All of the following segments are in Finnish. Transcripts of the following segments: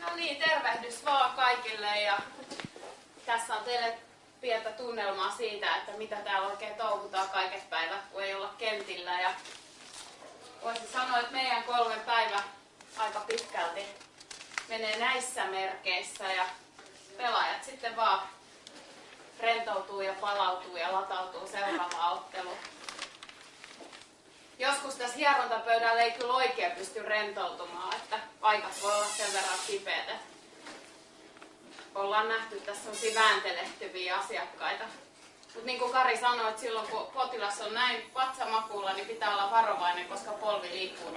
No niin, tervehdys vaan kaikille ja tässä on teille pientä tunnelmaa siitä, että mitä täällä oikein touhutaan kaiket päivät, kun ei olla kentillä. Ja voisin sanoa, että meidän 3 päivä aika pitkälti menee näissä merkeissä ja pelaajat sitten vaan rentoutuu ja palautuu ja latautuu seuraavaan otteluun. Joskus tässä hierontapöydällä ei kyllä oikein pysty rentoutumaan, että paikat voi olla sen verran kipeät. Ollaan nähty tässä sellaisia vääntelehtyviä asiakkaita. Mutta niin kuin Kari sanoi, että silloin kun potilas on näin vatsamakuulla, niin pitää olla varovainen, koska polvi liikkuu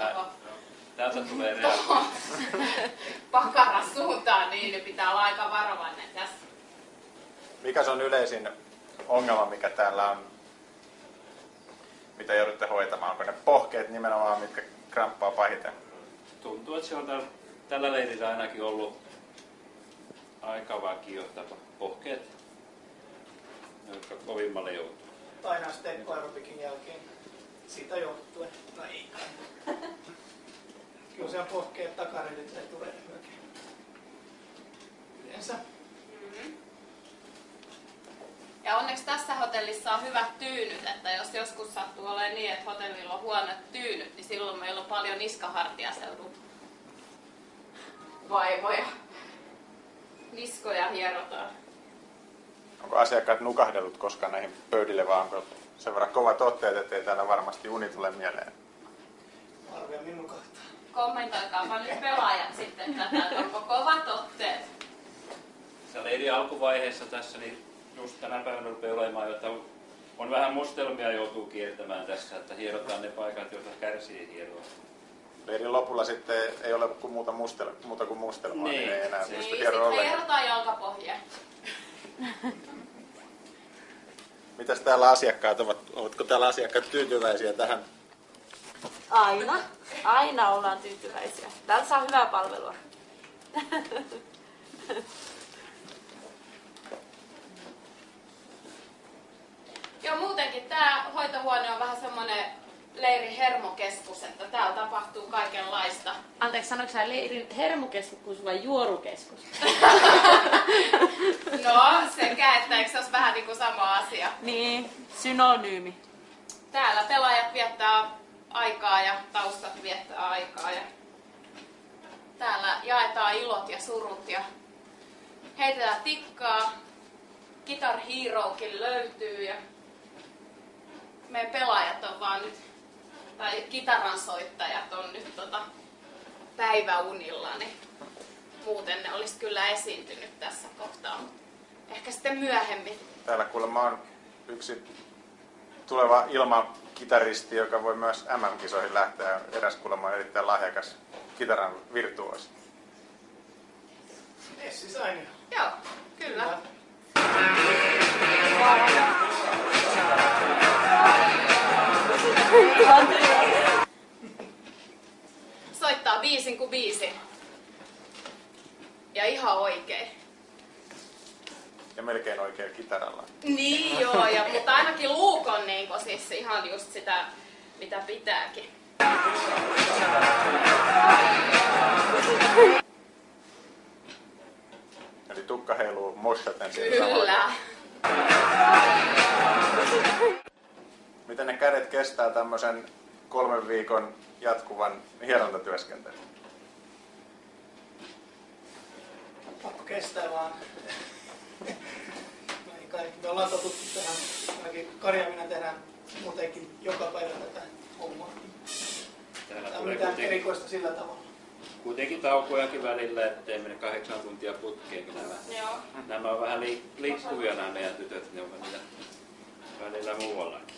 Täältä tulee reaktio. Pakaran suuntaan, niin pitää olla aika varovainen tässä. Mikä se on yleisin ongelma, mikä täällä on, mitä joudutte hoitamaan? Onko ne pohkeet nimenomaan, mitkä kramppaa pahiten? Tuntuu, että se on tällä leirillä ainakin ollut aika vakioita pohkeet, jotka kovimmalle joutuu. Aina stekkoaerobikin jälkeen siitä johtuen. No ei kai. Kyllä se on pohkeet takareilit tai tulee myökin. Yleensä. Ja onneksi tässä hotellissa on hyvät tyynyt, että jos joskus sattuu olemaan niin, että hotellilla on huonot tyynyt, niin silloin meillä on paljon niskahartiaseudun vaivoja. Niskoja hierotaan. Onko asiakkaat nukahdellut koskaan näihin pöydille, vai onko sen verran kovat otteet, ettei täällä varmasti uni tule mieleen? Harvemmin nukahtaa. Kommentoikaapa nyt pelaajat sitten tätä, onko kovat otteet? Se leirin alkuvaiheessa tässä, niin just tänä päivänä rupeaa olemaan, että on vähän mustelmia joutuu kiertämään tässä, että hierotaan ne paikat, joita kärsii hieroa. Leirin lopulla sitten ei ole muuta kuin mustelmaa, niin ei enää pysty hieroa ollenkaan. Hierotaan jalkapohjia. Mitäs täällä asiakkaat ovat? Ovatko täällä asiakkaat tyytyväisiä tähän? Aina ollaan tyytyväisiä. Täällä saa hyvää palvelua. Joo, muutenkin tämä hoitohuone on vähän semmoinen leirin hermokeskus, että täällä tapahtuu kaikenlaista. Anteeksi, sanoitko sä leirin hermokeskus vai juorukeskus? No, sekä, että eikö se olisi vähän niin kuin sama asia. Niin, synonyymi. Täällä pelaajat viettää aikaa ja taustat viettää aikaa. Ja täällä jaetaan ilot ja surut ja heitetään tikkaa. Guitar Herokin löytyy ja meidän pelaajat on vaan nyt, tai kitaransoittajat on nyt päiväunilla, niin muuten ne olisi kyllä esiintynyt tässä kohtaa, mutta ehkä sitten myöhemmin. Täällä kuulemma on yksi tuleva ilmakitaristi, joka voi myös MM-kisoihin lähteä. Eräs kuulemma on erittäin lahjakas kitaran virtuosi. Essi Sainio. Joo, kyllä. Soittaa 5 kuin 5. Ja ihan oikein. Ja melkein oikein kitaralla. Niin joo, mutta ainakin luuk on niinku siis ihan just sitä, mitä pitääkin. Eli tukka heiluu mossaten siellä Kyllä. Miten ne kädet kestää tämmöisen 3 viikon jatkuvan hierontatyöskentelyn? Pakko kestää vaan. Ei kai. Me ollaan totuttu tähän. Ainakin Kari ja minä tehdään muutenkin joka päivä tätä hommaa. Täällä Tämä on tulee mitään erikoista sillä tavalla. kuitenkin taukojakin välillä, ettei mene 8 tuntia putkeenkin nämä. Joo. Nämä on vähän liikkuvia nämä meidän tytöt, ne on välillä muuallakin.